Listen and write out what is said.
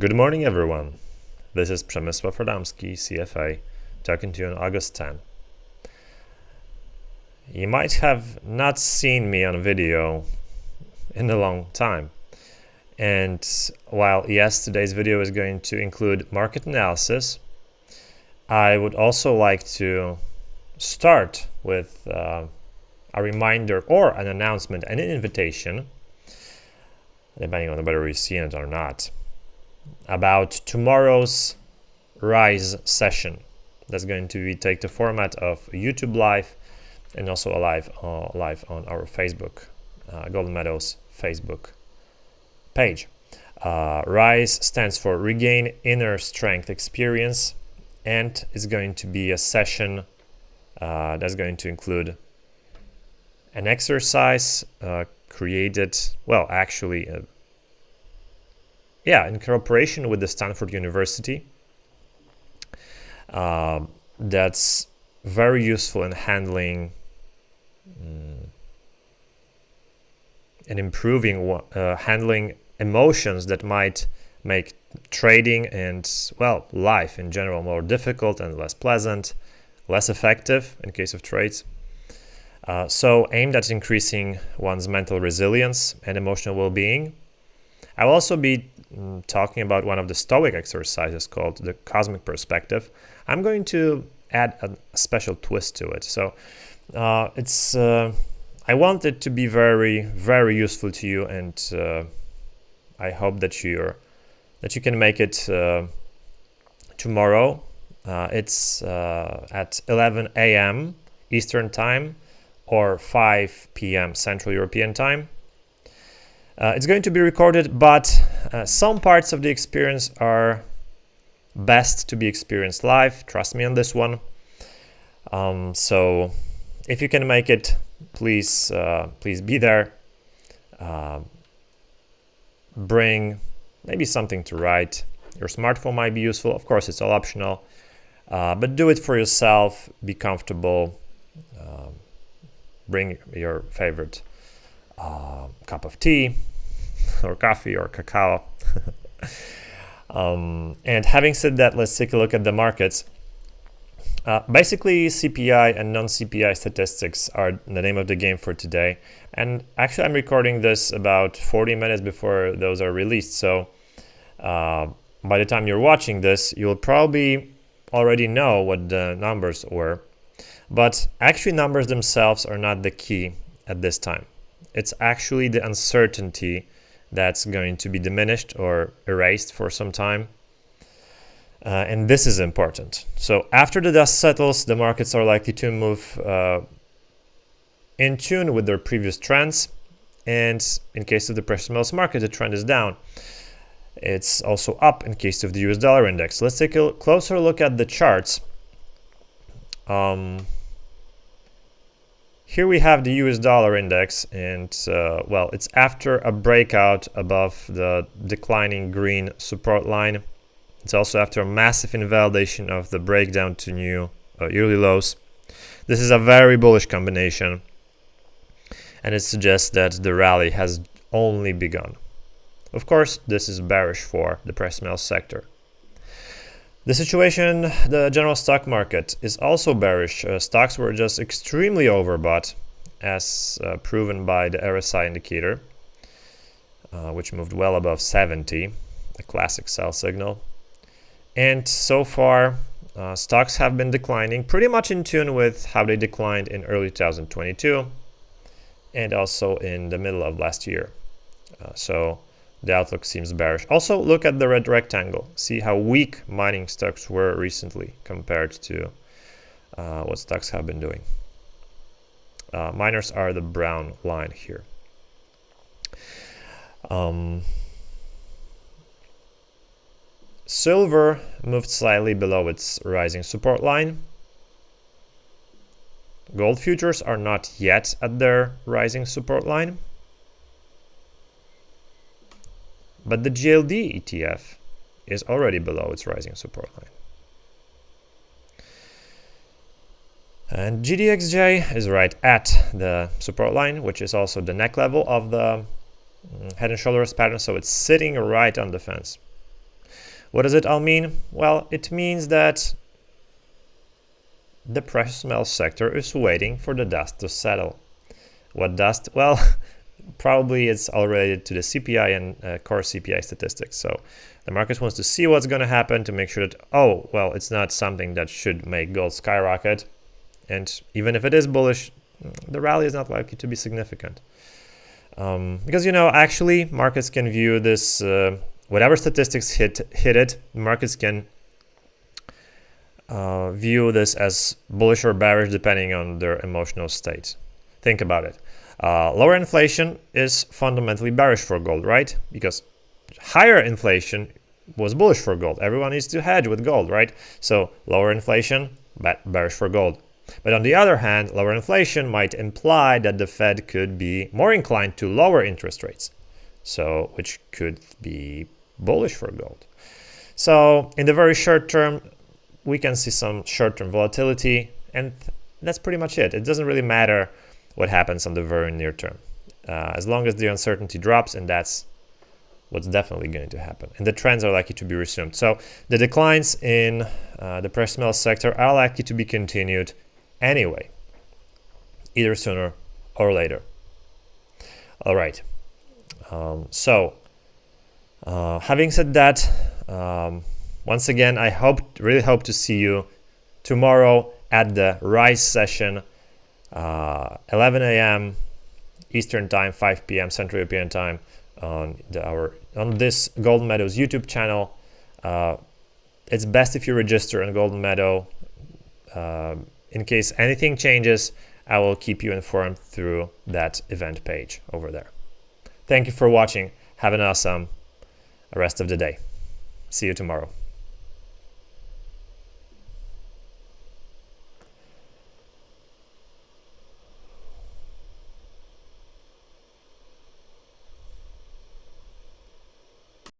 Good morning, everyone. This is Przemysław Radomski, CFA, talking to you on August 10. You might have not seen me on video in a long time. And while yes, today's video is going to include market analysis, I would also like to start with a reminder or an announcement and an invitation, depending on whether you've seen it or not, about tomorrow's Rise session. That's going to take the format of a YouTube live and also a live on our Facebook, Golden Meadows Facebook page. Rise stands for Regain Inner Strength Experience, and it's going to be a session that's going to include an exercise created, in cooperation with the Stanford University. That's very useful in handling and improving handling emotions that might make trading and life in general more difficult and less pleasant, less effective in case of trades. So aimed at increasing one's mental resilience and emotional well-being. I'll also be talking about one of the Stoic exercises called the Cosmic Perspective. I'm going to add a special twist to it. So I want it to be very, very useful to you, and I hope that you can make it tomorrow. It's at 11 a.m. Eastern Time or 5 p.m. Central European Time. It's going to be recorded, but some parts of the experience are best to be experienced live. Trust me on this one. So if you can make it, please be there. Bring maybe something to write. Your smartphone might be useful. Of course, it's all optional, but do it for yourself. Be comfortable. Bring your favorite cup of tea or coffee or cacao. And having said that, let's take a look at the markets. Basically, CPI and non-CPI statistics are the name of the game for today. And actually, I'm recording this about 40 minutes before those are released. So by the time you're watching this, you'll probably already know what the numbers were. But actually, numbers themselves are not the key at this time. It's actually the uncertainty that's going to be diminished or erased for some time. And this is important. So after the dust settles, the markets are likely to move in tune with their previous trends. And in case of the precious metals market, the trend is down. It's also up in case of the US dollar index. Let's take a closer look at the charts. Here we have the US dollar index, and it's after a breakout above the declining green support line. It's also after a massive invalidation of the breakdown to new yearly lows. This is a very bullish combination, and it suggests that the rally has only begun. Of course, this is bearish for the precious metals sector. The situation, the general stock market, is also bearish. Stocks were just extremely overbought, as proven by the RSI indicator, which moved well above 70, a classic sell signal. And so far, stocks have been declining pretty much in tune with how they declined in early 2022 and also in the middle of last year. So the outlook seems bearish. Also, look at the red rectangle. See how weak mining stocks were recently compared to what stocks have been doing. Miners are the brown line here. Silver moved slightly below its rising support line. Gold futures are not yet at their rising support line. But the GLD ETF is already below its rising support line. And GDXJ is right at the support line, which is also the neck level of the head and shoulders pattern, so it's sitting right on the fence. What does it all mean? Well, it means that the precious metal sector is waiting for the dust to settle. What dust? Well, probably it's all related to the CPI and core CPI statistics. So the market wants to see what's going to happen to make sure that, oh, well, it's not something that should make gold skyrocket. And even if it is bullish, the rally is not likely to be significant. Because, actually, markets can view this, whatever statistics hit it, markets can view this as bullish or bearish depending on their emotional state. Think about it. Lower inflation is fundamentally bearish for gold, right? Because higher inflation was bullish for gold. Everyone needs to hedge with gold, right? So lower inflation, bearish for gold. But on the other hand, lower inflation might imply that the Fed could be more inclined to lower interest rates, so which could be bullish for gold. So in the very short term, we can see some short-term volatility, and that's pretty much it. It doesn't really matter what happens on the very near term, as long as the uncertainty drops, and that's what's definitely going to happen. And the trends are likely to be resumed. So the declines in the precious metals sector are likely to be continued anyway, either sooner or later. All right. Having said that, once again, I really hope to see you tomorrow at the Rise session, 11 a.m. Eastern Time, 5 p.m. Central European Time, on this Golden Meadows YouTube channel. It's best if you register on Golden Meadow. In case anything changes, I will keep you informed through that event page over there. Thank you for watching. Have an awesome rest of the day. See you tomorrow.